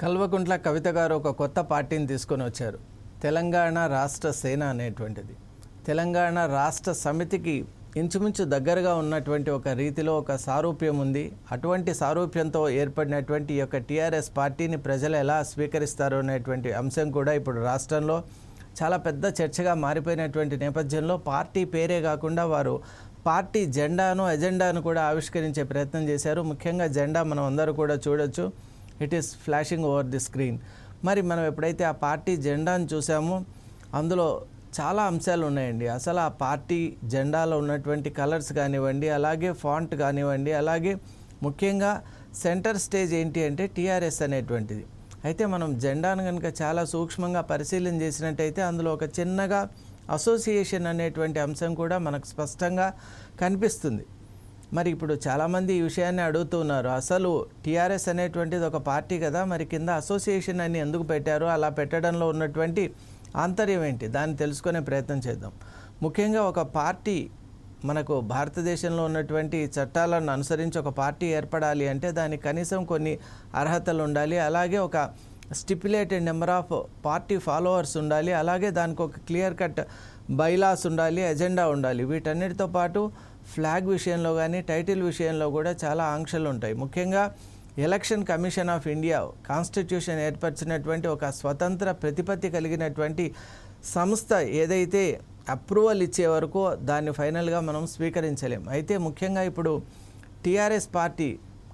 కల్వకుంట్ల కవిత గారు ఒక కొత్త పార్టీని తీసుకొని వచ్చారు. తెలంగాణ రాష్ట్ర సేన అనేటువంటిది. తెలంగాణ రాష్ట్ర సమితికి ఇంచుమించు దగ్గరగా ఉన్నటువంటి ఒక రీతిలో ఒక సారూప్యం ఉంది. అటువంటి సారూప్యంతో ఏర్పడినటువంటి ఈ యొక్క టీఆర్ఎస్ పార్టీని ప్రజలు ఎలా స్వీకరిస్తారు అనేటువంటి అంశం కూడా ఇప్పుడు రాష్ట్రంలో చాలా పెద్ద చర్చగా మారిపోయినటువంటి నేపథ్యంలో పార్టీ పేరే కాకుండా వారు పార్టీ జెండాను ఎజెండాను కూడా ఆవిష్కరించే ప్రయత్నం చేశారు. ముఖ్యంగా జెండా మనం అందరూ కూడా చూడొచ్చు. It is flashing over the screen. మరి మనం ఎప్పుడైతే ఆ పార్టీ జెండాను చూసామో అందులో చాలా అంశాలు ఉన్నాయండి. అసలు ఆ పార్టీ జెండాలో ఉన్నటువంటి కలర్స్ కానివ్వండి, అలాగే ఫాంట్ కానివ్వండి, అలాగే ముఖ్యంగా సెంటర్ స్టేజ్ ఏంటి అంటే టీఆర్ఎస్ అనేటువంటిది. అయితే మనం జెండాను కనుక చాలా సూక్ష్మంగా పరిశీలన చేసినట్టయితే అందులో ఒక చిన్నగా అసోసియేషన్ అనేటువంటి అంశం కూడా మనకు స్పష్టంగా కనిపిస్తుంది. మరి ఇప్పుడు చాలామంది ఈ విషయాన్ని అడుగుతున్నారు, అసలు టీఆర్ఎస్ అనేటువంటిది ఒక పార్టీ కదా, మరి కింద అసోసియేషన్ అని ఎందుకు పెట్టారు, అలా పెట్టడంలో ఉన్నటువంటి ఆంతర్యం ఏంటి, దాన్ని తెలుసుకునే ప్రయత్నం చేద్దాం. ముఖ్యంగా ఒక పార్టీ మనకు భారతదేశంలో ఉన్నటువంటి చట్టాలను అనుసరించి ఒక పార్టీ ఏర్పడాలి అంటే దానికి కనీసం కొన్ని అర్హతలు ఉండాలి, అలాగే ఒక stipulated number of party followers ఉండాలి, అలాగే దానికి ఒక క్లియర్ కట్ బైలాస్ ఉండాలి, ఎజెండా ఉండాలి. వీటన్నిటితో పాటు ఫ్లాగ్ విషయంలో కానీ టైటిల్ విషయంలో కూడా చాలా ఆంక్షలు ఉంటాయి. ముఖ్యంగా election commission of India constitution ఏర్పరిచినటువంటి ఒక స్వతంత్ర ప్రతిపత్తి కలిగినటువంటి సంస్థ ఏదైతే అప్రూవల్ ఇచ్చే వరకు దాన్ని ఫైనల్గా మనం స్వీకరించలేం. అయితే ముఖ్యంగా ఇప్పుడు టీఆర్ఎస్ పార్టీ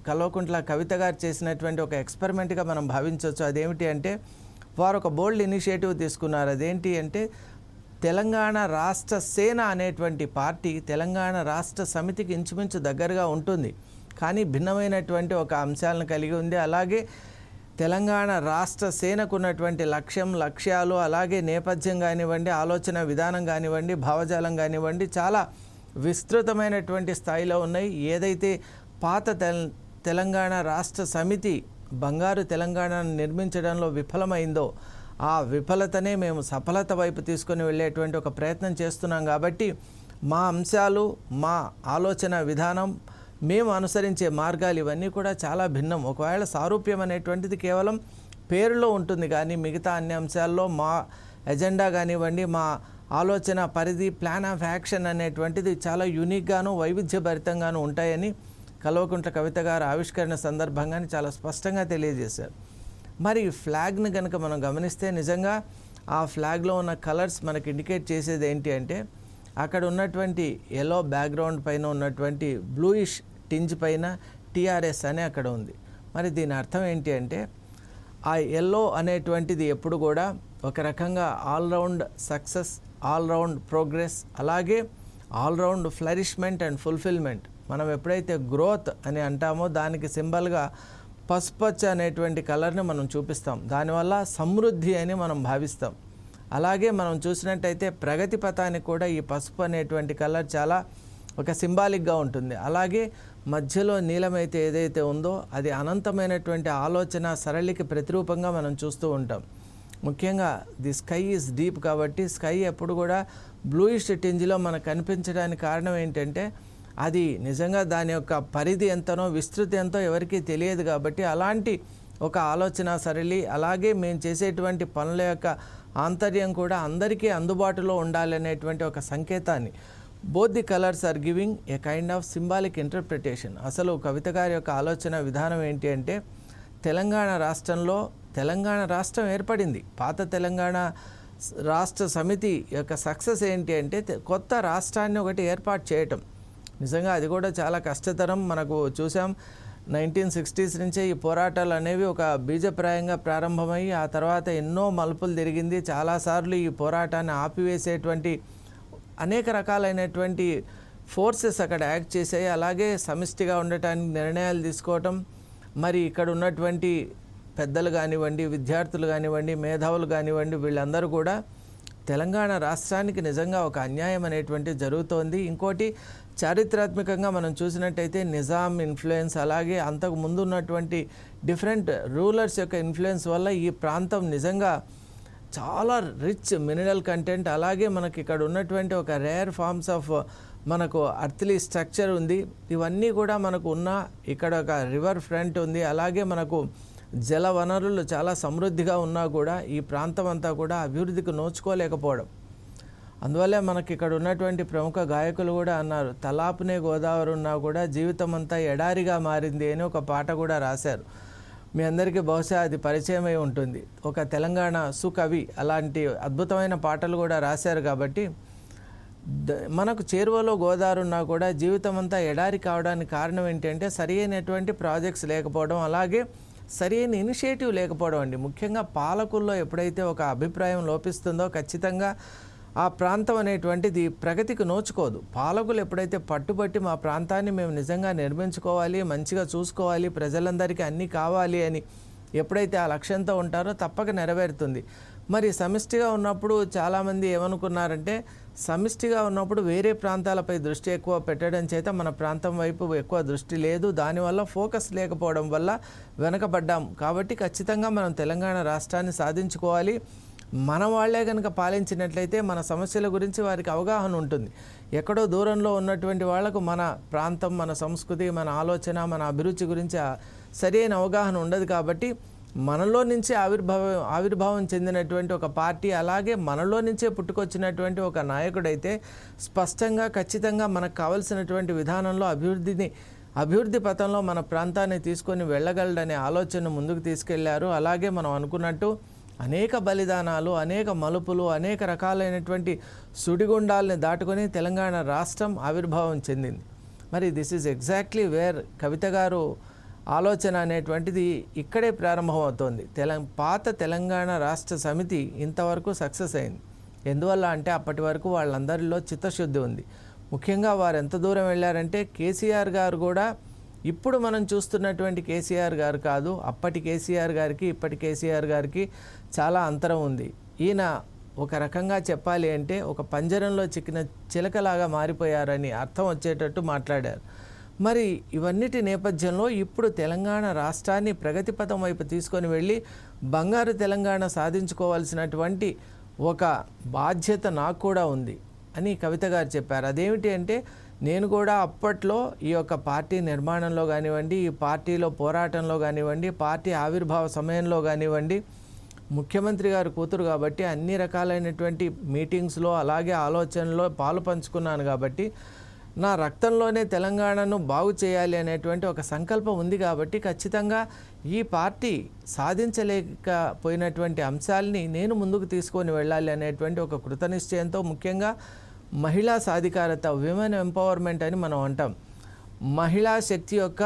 కల్వకుంట్ల కవిత గారు చేసినటువంటి ఒక ఎక్స్పెరిమెంట్గా మనం భావించవచ్చు. అదేమిటి అంటే వారు ఒక బోల్డ్ ఇనిషియేటివ్ తీసుకున్నారు. అదేంటి అంటే తెలంగాణ రాష్ట్ర సేన అనేటువంటి పార్టీ తెలంగాణ రాష్ట్ర సమితికి ఇంచుమించు దగ్గరగా ఉంటుంది, కానీ భిన్నమైనటువంటి ఒక అంశాలను కలిగి ఉంది. అలాగే తెలంగాణ రాష్ట్ర సేనకు ఉన్నటువంటి లక్ష్యాలు, అలాగే నేపథ్యం కానివ్వండి, ఆలోచన విధానం కానివ్వండి, భావజాలం కానివ్వండి చాలా విస్తృతమైనటువంటి స్థాయిలో ఉన్నాయి. ఏదైతే పాత తెలంగాణ రాష్ట్ర సమితి బంగారు తెలంగాణను నిర్మించడంలో విఫలమైందో ఆ విఫలతనే మేము సఫలత వైపు తీసుకొని వెళ్ళేటువంటి ఒక ప్రయత్నం చేస్తున్నాం. కాబట్టి మా అంశాలు, మా ఆలోచన విధానం, మేము అనుసరించే మార్గాలు ఇవన్నీ కూడా చాలా భిన్నం. ఒకవేళ సారూప్యం అనేటువంటిది కేవలం పేరులో ఉంటుంది, కానీ మిగతా అన్ని అంశాల్లో మా ఎజెండా కానివ్వండి, మా ఆలోచన పరిధి, ప్లాన్ ఆఫ్ యాక్షన్ అనేటువంటిది చాలా యూనిక్గాను వైవిధ్యభరితంగాను ఉంటాయని కల్వకుంట్ల కవిత గారు ఆవిష్కరణ సందర్భంగానే చాలా స్పష్టంగా తెలియజేశారు. మరి ఈ ఫ్లాగ్ని కనుక మనం గమనిస్తే నిజంగా ఆ ఫ్లాగ్లో ఉన్న కలర్స్ మనకి ఇండికేట్ చేసేది ఏంటి అంటే అక్కడ ఉన్నటువంటి ఎల్లో బ్యాక్గ్రౌండ్ పైన ఉన్నటువంటి బ్లూయిష్ టింజ్ పైన టీఆర్ఎస్ అని అక్కడ ఉంది. మరి దీని అర్థం ఏంటి అంటే ఆ ఎల్లో అనేటువంటిది ఎప్పుడు కూడా ఒక రకంగా ఆల్రౌండ్ సక్సెస్, ఆల్రౌండ్ ప్రోగ్రెస్, అలాగే ఆల్రౌండ్ ఫ్లరిష్మెంట్ అండ్ ఫుల్ఫిల్మెంట్. మనం ఎప్పుడైతే గ్రోత్ అని అంటామో దానికి సింబల్గా పసుపచ్చ అనేటువంటి కలర్ని మనం చూపిస్తాం. దానివల్ల సమృద్ధి అని మనం భావిస్తాం. అలాగే మనం చూసినట్టయితే ప్రగతి పథానికి కూడా ఈ పసుపు అనేటువంటి కలర్ చాలా ఒక సింబాలిక్గా ఉంటుంది. అలాగే మధ్యలో నీలమైతే ఏదైతే ఉందో అది అనంతమైనటువంటి ఆలోచన సరళికి ప్రతిరూపంగా మనం చూస్తూ ఉంటాం. ముఖ్యంగా ది స్కై ఈజ్ డీప్ కాబట్టి స్కై ఎప్పుడు కూడా బ్లూయిష్ టింజ్లో మనకు కనిపించడానికి కారణం ఏంటంటే అది నిజంగా దాని యొక్క పరిధి ఎంతనో విస్తృతి ఎంతో ఎవరికీ తెలియదు. కాబట్టి అలాంటి ఒక ఆలోచన సరళి, అలాగే మేము చేసేటువంటి పనుల యొక్క ఆంతర్యం కూడా అందరికీ అందుబాటులో ఉండాలనేటువంటి ఒక సంకేతాన్ని both the colours are giving a kind of symbolic interpretation. అసలు కవిత గారి యొక్క ఆలోచన విధానం ఏంటి అంటే తెలంగాణ రాష్ట్రంలో తెలంగాణ రాష్ట్రం ఏర్పడింది. పాత తెలంగాణ రాష్ట్ర సమితి యొక్క సక్సెస్ ఏంటి అంటే కొత్త రాష్ట్రాన్ని ఒకటి ఏర్పాటు చేయటం. నిజంగా అది కూడా చాలా కష్టతరం. మనకు చూసాం 1960s నుంచే ఈ పోరాటాలు అనేవి ఒక బీజప్రాయంగా ప్రారంభమై ఆ తర్వాత ఎన్నో మలుపులు తిరిగింది. చాలాసార్లు ఈ పోరాటాన్ని ఆపివేసేటువంటి అనేక రకాలైనటువంటి ఫోర్సెస్ అక్కడ యాక్ట్ చేసాయి. అలాగే సమిష్టిగా ఉండటానికి నిర్ణయాలు తీసుకోవటం, మరి ఇక్కడ ఉన్నటువంటి పెద్దలు కానివ్వండి, విద్యార్థులు కానివ్వండి, మేధావులు కానివ్వండి, వీళ్ళందరూ కూడా తెలంగాణ రాష్ట్రానికి నిజంగా ఒక అన్యాయం అనేటువంటిది జరుగుతోంది. ఇంకోటి చారిత్రాత్మకంగా మనం చూసినట్టయితే నిజాం ఇన్ఫ్లుయెన్స్, అలాగే అంతకు ముందు ఉన్నటువంటి డిఫరెంట్ రూలర్స్ యొక్క ఇన్ఫ్లుయెన్స్ వల్ల ఈ ప్రాంతం నిజంగా చాలా రిచ్ మినరల్ కంటెంట్, అలాగే మనకి ఇక్కడ ఉన్నటువంటి ఒక రేర్ ఫార్మ్స్ ఆఫ్ మనకు అర్త్లీ స్ట్రక్చర్ ఉంది. ఇవన్నీ కూడా మనకు ఉన్న ఇక్కడ ఒక రివర్ ఫ్రంట్ ఉంది, అలాగే మనకు జల వనరులు చాలా సమృద్ధిగా ఉన్నా కూడా ఈ ప్రాంతం అంతా కూడా అభివృద్ధికి నోచుకోలేకపోవడం. అందువల్లే మనకి ఇక్కడ ఉన్నటువంటి ప్రముఖ గాయకులు కూడా అన్నారు, తలాపునే గోదావరి ఉన్నా కూడా జీవితం అంతా ఎడారిగా మారింది అని ఒక పాట కూడా రాశారు. మీ అందరికీ బహుశా అది పరిచయమై ఉంటుంది. ఒక తెలంగాణ సుకవి అలాంటి అద్భుతమైన పాటలు కూడా రాశారు. కాబట్టి మనకు చేరువలో గోదావరి ఉన్నా కూడా జీవితం అంతా ఎడారి కావడానికి కారణం ఏంటంటే సరి అయినటువంటి ప్రాజెక్ట్స్ లేకపోవడం, అలాగే సరి అయిన ఇనిషియేటివ్ లేకపోవడం అండి. ముఖ్యంగా పాలకుల్లో ఎప్పుడైతే ఒక అభిప్రాయం లోపిస్తుందో ఖచ్చితంగా ఆ ప్రాంతం అనేటువంటిది ప్రగతికి నోచుకోదు. పాలకులు ఎప్పుడైతే పట్టుబట్టి మా ప్రాంతాన్ని మేము నిజంగా నిర్మించుకోవాలి, మంచిగా చూసుకోవాలి, ప్రజలందరికీ అన్నీ కావాలి అని ఎప్పుడైతే ఆ లక్ష్యంతో ఉంటారో తప్పక నెరవేరుతుంది. మరి సమిష్టిగా ఉన్నప్పుడు చాలామంది ఏమనుకున్నారంటే, సమిష్టిగా ఉన్నప్పుడు వేరే ప్రాంతాలపై దృష్టి ఎక్కువ పెట్టడం చేత మన ప్రాంతం వైపు ఎక్కువ దృష్టి లేదు, దానివల్ల ఫోకస్ లేకపోవడం వల్ల వెనకబడ్డాం. కాబట్టి ఖచ్చితంగా మనం తెలంగాణ రాష్ట్రాన్ని సాధించుకోవాలి. మన వాళ్లే కనుక పాలించినట్లయితే మన సమస్యల గురించి వారికి అవగాహన ఉంటుంది. ఎక్కడో దూరంలో ఉన్నటువంటి వాళ్లకు మన ప్రాంతం, మన సంస్కృతి, మన ఆలోచన, మన అభిరుచి గురించి సరైన అవగాహన ఉండదు. కాబట్టి మనలో నుంచి ఆవిర్భావం చెందినటువంటి ఒక పార్టీ, అలాగే మనలో నుంచే పుట్టుకొచ్చినటువంటి ఒక నాయకుడైతే స్పష్టంగా ఖచ్చితంగా మనకు కావలసినటువంటి విధానంలో అభివృద్ధి పథంలో మన ప్రాంతాన్ని తీసుకొని వెళ్ళగలడనే ఆలోచన ముందుకు తీసుకెళ్లారు. అలాగే మనం అనుకున్నట్టు అనేక బలిదానాలు, అనేక మలుపులు, అనేక రకాలైనటువంటి సుడిగుండాలని దాటుకొని తెలంగాణ రాష్ట్రం ఆవిర్భావం చెందింది. మరి దిస్ ఈజ్ ఎగ్జాక్ట్లీ వేర్ కవిత గారు ఆలోచన అనేటువంటిది ఇక్కడే ప్రారంభమవుతోంది. పాత తెలంగాణ రాష్ట్ర సమితి ఇంతవరకు సక్సెస్ అయింది. ఎందువల్ల అంటే అప్పటి వరకు వాళ్ళందరిలో చిత్తశుద్ధి ఉంది. ముఖ్యంగా వారు ఎంత దూరం వెళ్ళారంటే కేసీఆర్ గారు కూడా ఇప్పుడు మనం చూస్తున్నటువంటి కేసీఆర్ గారు కాదు, అప్పటి కేసీఆర్ గారికి ఇప్పటి కేసీఆర్ గారికి చాలా అంతరం ఉంది. ఈయన ఒక రకంగా చెప్పాలి అంటే ఒక పంజరంలో చిక్కిన చిలకలాగా మారిపోయారని అర్థం వచ్చేటట్టు మాట్లాడారు. మరి ఇవన్నిటి నేపథ్యంలో ఇప్పుడు తెలంగాణ రాష్ట్రాన్ని ప్రగతి పథం వైపు తీసుకొని వెళ్ళి బంగారు తెలంగాణ సాధించుకోవాల్సినటువంటి ఒక బాధ్యత నాకు కూడా ఉంది అని కవిత గారు చెప్పారు. అదేమిటి అంటే, నేను కూడా అప్పట్లో ఈ యొక్క పార్టీ నిర్మాణంలో కానివ్వండి, ఈ పార్టీలో పోరాటంలో కానివ్వండి, పార్టీ ఆవిర్భావ సమయంలో కానివ్వండి, ముఖ్యమంత్రి గారు కూతురు కాబట్టి అన్ని రకాలైనటువంటి మీటింగ్స్లో అలాగే ఆలోచనలో పాలు పంచుకున్నాను. కాబట్టి నా రక్తంలోనే తెలంగాణను బాగు చేయాలి అనేటువంటి ఒక సంకల్పం ఉంది. కాబట్టి ఖచ్చితంగా ఈ పార్టీ సాధించలేకపోయినటువంటి అంశాలని నేను ముందుకు తీసుకొని వెళ్ళాలి అనేటువంటి ఒక కృతనిశ్చయంతో, ముఖ్యంగా మహిళా సాధికారత, విమెన్ ఎంపవర్మెంట్ అని మనం అంటాం, మహిళా శక్తి యొక్క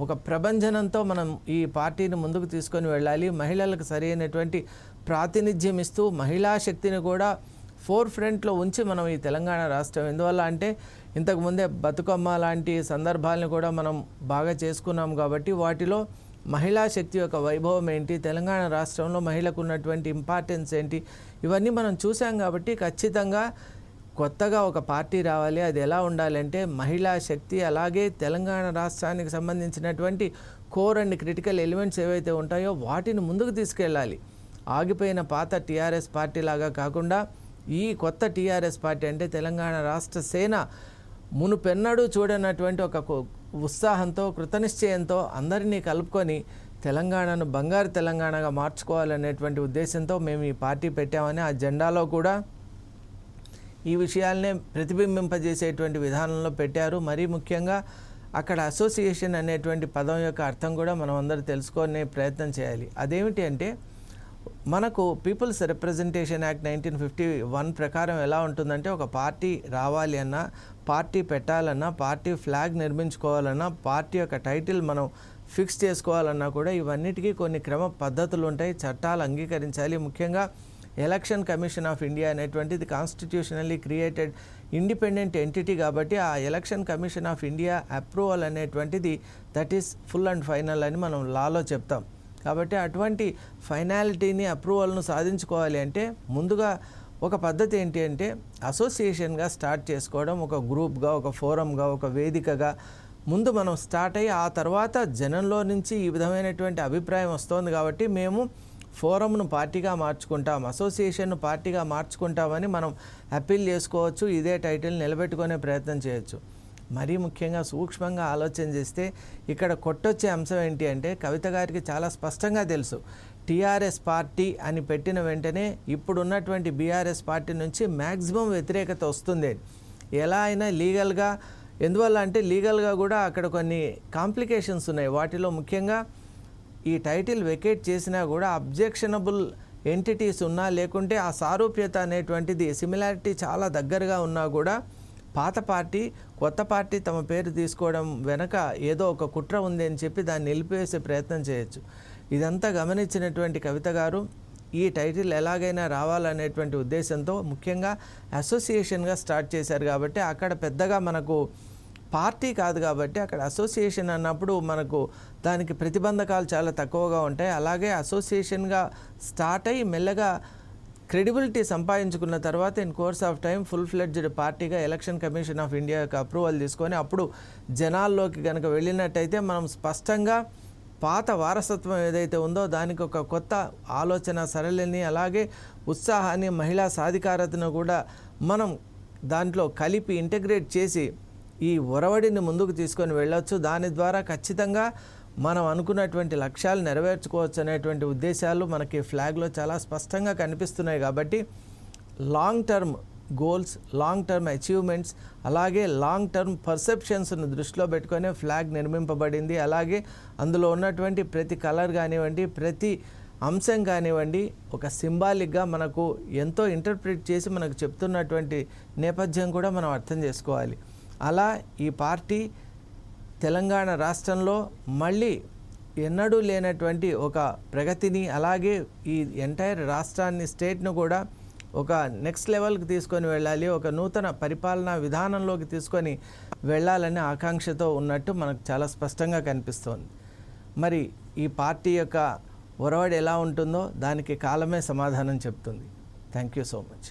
ఒక ప్రభంజనంతో మనం ఈ పార్టీని ముందుకు తీసుకొని వెళ్ళాలి. మహిళలకు సరైనటువంటి ప్రాతినిధ్యం ఇస్తూ మహిళా శక్తిని కూడా ఫోర్ ఫ్రంట్లో ఉంచి మనం ఈ తెలంగాణ రాష్ట్రం, ఎందువల్ల అంటే ఇంతకుముందే బతుకమ్మ లాంటి సందర్భాలను కూడా మనం బాగా చేసుకున్నాం. కాబట్టి వాటిలో మహిళా శక్తి యొక్క వైభవం ఏంటి, తెలంగాణ రాష్ట్రంలో మహిళకు ఉన్నటువంటి ఇంపార్టెన్స్ ఏంటి, ఇవన్నీ మనం చూసాం. కాబట్టి ఖచ్చితంగా కొత్తగా ఒక పార్టీ రావాలి. అది ఎలా ఉండాలంటే మహిళా శక్తి, అలాగే తెలంగాణ రాష్ట్రానికి సంబంధించినటువంటి కోర్ అండ్ క్రిటికల్ ఎలిమెంట్స్ ఏవైతే ఉంటాయో వాటిని ముందుకు తీసుకెళ్ళాలి. ఆగిపోయిన పాత టీఆర్ఎస్ పార్టీ లాగా కాకుండా ఈ కొత్త టీఆర్ఎస్ పార్టీ అంటే తెలంగాణ రాష్ట్ర సేన మునుపెన్నడూ చూడనటువంటి ఒక ఉత్సాహంతో, కృతనిశ్చయంతో అందరినీ కలుపుకొని తెలంగాణను బంగారు తెలంగాణగా మార్చుకోవాలనేటువంటి ఉద్దేశంతో మేము ఈ పార్టీ పెట్టామని, ఆ జెండాలో కూడా ఈ విషయాలనే ప్రతిబింబింపజేసేటువంటి విధానంలో పెట్టారు. మరీ ముఖ్యంగా అక్కడ అసోసియేషన్ అనేటువంటి పదం యొక్క అర్థం కూడా మనం అందరూ తెలుసుకునే ప్రయత్నం చేయాలి. అదేమిటి అంటే, మనకు పీపుల్స్ రిప్రజెంటేషన్ యాక్ట్ 1951 ప్రకారం ఎలా ఉంటుందంటే, ఒక పార్టీ రావాలి అన్నా, పార్టీ పెట్టాలన్నా, పార్టీ ఫ్లాగ్ నిర్మించుకోవాలన్నా, పార్టీ యొక్క టైటిల్ మనం ఫిక్స్ చేసుకోవాలన్నా కూడా ఇవన్నిటికీ కొన్ని క్రమ పద్ధతులు ఉంటాయి, చట్టాలు అంగీకరించాలి. ముఖ్యంగా ఎలక్షన్ కమిషన్ ఆఫ్ ఇండియా అనేటువంటిది కాన్స్టిట్యూషనల్లీ క్రియేటెడ్ ఇండిపెండెంట్ ఎంటిటీ. కాబట్టి ఆ election commission of India approval అనేటువంటిది that is full and final అని మనం లాలో చెప్తాం. కాబట్టి అటువంటి ఫైనాలిటీని, అప్రూవల్ను సాధించుకోవాలి అంటే ముందుగా ఒక పద్ధతి ఏంటి అంటే అసోసియేషన్గా స్టార్ట్ చేసుకోవడం, ఒక గ్రూప్గా, ఒక ఫోరంగా, ఒక వేదికగా ముందు మనం స్టార్ట్ అయ్యి ఆ తర్వాత జనంలో నుంచి ఈ విధమైనటువంటి అభిప్రాయం వస్తుంది. కాబట్టి మేము ఫోరంను పార్టీగా మార్చుకుంటాం, అసోసియేషన్ను పార్టీగా మార్చుకుంటామని మనం అప్పీల్ చేసుకోవచ్చు. ఇదే టైటిల్ నిలబెట్టుకునే ప్రయత్నం చేయొచ్చు. మరీ ముఖ్యంగా సూక్ష్మంగా ఆలోచన చేస్తే ఇక్కడ కొట్టొచ్చే అంశం ఏంటి అంటే కవిత గారికి చాలా స్పష్టంగా తెలుసు టీఆర్ఎస్ పార్టీ అని పెట్టిన వెంటనే ఇప్పుడున్నటువంటి బీఆర్ఎస్ పార్టీ నుంచి మ్యాక్సిమం వ్యతిరేకత వస్తుంది. ఎలా అయినా లీగల్గా, ఎందువల్ల అంటే లీగల్గా కూడా అక్కడ కొన్ని కాంప్లికేషన్స్ ఉన్నాయి. వాటిలో ముఖ్యంగా ఈ టైటిల్ వెకేట్ చేసినా కూడా అబ్జెక్షనబుల్ ఎంటిటీస్ ఉన్నా లేకుంటే ఆ సారూప్యత అనేటువంటిది సిమిలారిటీ చాలా దగ్గరగా ఉన్నా కూడా పాత పార్టీ కొత్త పార్టీ తమ పేరు తీసుకోవడం వెనక ఏదో ఒక కుట్ర ఉంది అని చెప్పి దాన్ని నిలిపివేసే ప్రయత్నం చేయొచ్చు. ఇదంతా గమనించినటువంటి కవిత గారు ఈ టైటిల్ ఎలాగైనా రావాలనేటువంటి ఉద్దేశంతో ముఖ్యంగా అసోసియేషన్గా స్టార్ట్ చేశారు. కాబట్టి అక్కడ పెద్దగా మనకు పార్టీ కాదు కాబట్టి అక్కడ అసోసియేషన్ అన్నప్పుడు మనకు దానికి ప్రతిబంధకాలు చాలా తక్కువగా ఉంటాయి. అలాగే అసోసియేషన్గా స్టార్ట్ అయ్యి మెల్లగా క్రెడిబిలిటీ సంపాదించుకున్న తర్వాత in course of time full fledged పార్టీగా ఎలక్షన్ కమిషన్ ఆఫ్ ఇండియా యొక్క అప్రూవల్ తీసుకొని అప్పుడు జనాల్లోకి కనుక వెళ్ళినట్టయితే మనం స్పష్టంగా పాత వారసత్వం ఏదైతే ఉందో దానికి ఒక కొత్త ఆలోచన సరళిని అలాగే ఉత్సాహాన్ని మహిళా సాధికారతను కూడా మనం దాంట్లో కలిపి ఇంటగ్రేట్ చేసి ఈ ఒరవడిని ముందుకు తీసుకొని వెళ్ళొచ్చు. దాని ద్వారా ఖచ్చితంగా మనం అనుకున్నటువంటి లక్ష్యాలు నెరవేర్చుకోవచ్చు అనేటువంటి ఉద్దేశాలు మనకి ఫ్లాగ్లో చాలా స్పష్టంగా కనిపిస్తున్నాయి. కాబట్టి long term goals, long term achievements, అలాగే లాంగ్ టర్మ్ పర్సెప్షన్స్ను దృష్టిలో పెట్టుకొని ఫ్లాగ్ నిర్మింపబడింది. అలాగే అందులో ఉన్నటువంటి ప్రతి కలర్ కానివ్వండి, ప్రతి అంశం కానివ్వండి ఒక సింబాలిక్గా మనకు ఎంతో ఇంటర్ప్రిట్ చేసి మనకు చెప్తున్నటువంటి నేపథ్యం కూడా మనం అర్థం చేసుకోవాలి. అలా ఈ పార్టీ తెలంగాణ రాష్ట్రంలో మళ్ళీ ఎన్నడూ లేనటువంటి ఒక ప్రగతిని అలాగే ఈ ఎంటైర్ రాష్ట్రాన్ని స్టేట్ను కూడా ఒక నెక్స్ట్ లెవెల్కి తీసుకొని వెళ్ళాలి, ఒక నూతన పరిపాలనా విధానంలోకి తీసుకొని వెళ్ళాలనే ఆకాంక్షతో ఉన్నట్టు మనకు చాలా స్పష్టంగా కనిపిస్తోంది. మరి ఈ పార్టీ యొక్క ఒరవడి ఎలా ఉంటుందో దానికి కాలమే సమాధానం చెప్తుంది. Thank you so much.